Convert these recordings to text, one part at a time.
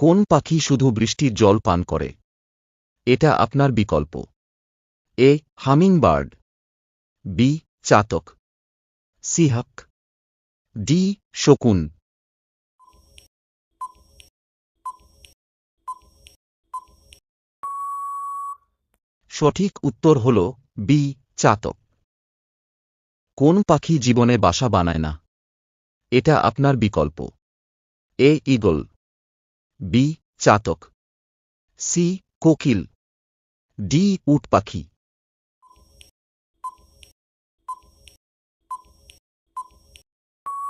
কোন পাখি শুধু বৃষ্টির জল পান করে? এটা আপনার বিকল্প। এ হামিংবার্ড, বি চাতক, সি হাক, ডি শকুন। সঠিক উত্তর হল বি চাতক। কোন পাখি জীবনে বাসা বানায় না? এটা আপনার বিকল্প। এ ঈগল, বি চাতক, সি কোকিল, ডি উট পাখি।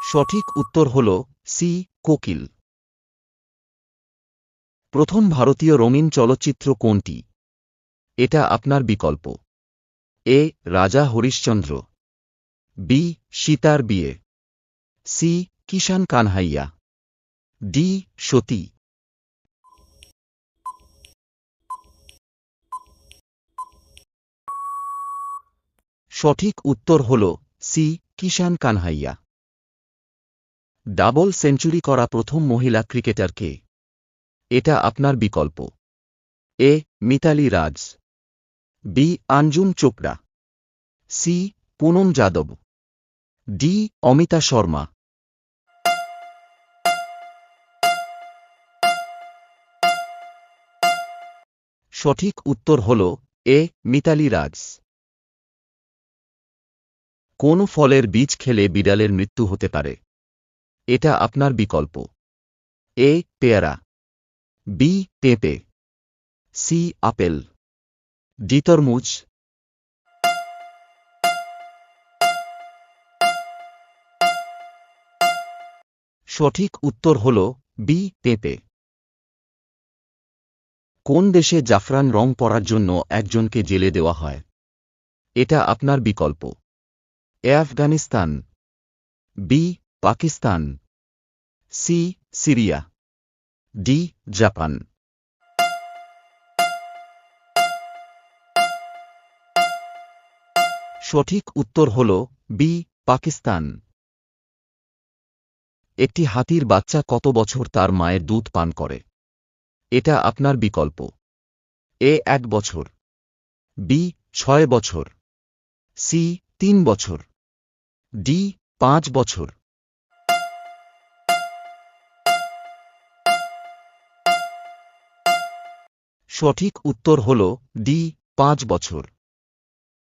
সঠিক উত্তর হল সি কোকিল। প্রথম ভারতীয় রঙিন চলচ্চিত্র কোনটি? এটা আপনার বিকল্প। এ রাজা হরিশ্চন্দ্র, বি সীতার বিয়ে, সি কিষান কানহাইয়া, ডি সতী। সঠিক উত্তর হল C Kishan Kanhaiya. Double century করা প্রথম মহিলা ক্রিকেটার কে? এটা আপনার বিকল্প। A Mithali Raj, B Anjum Chopra, C Poonam Yadav, D Amita Sharma. সঠিক উত্তর হল এ মিতালি রাজ। কোন ফলের বীজ খেলে বিড়ালের মৃত্যু হতে পারে? এটা আপনার বিকল্প। এ পেয়ারা, বি পেঁপে, সি আপেল, ডি তরমুজ। সঠিক উত্তর হল বি পেঁপে। কোন দেশে জাফরান রং পরার জন্য একজনকে জেলে দেওয়া হয়? এটা আপনার বিকল্প। A Afghanistan, B Pakistan, C Syria, D Japan. সঠিক উত্তর হল বি পাকিস্তান। একটি হাতির বাচ্চা কত বছর তার মায়ের দুধ পান করে? এটা আপনার বিকল্প। এ 1 বছর, বি 6 বছর, সি 3 বছর, ডি 5 বছর। সঠিক উত্তর হল ডি 5 বছর।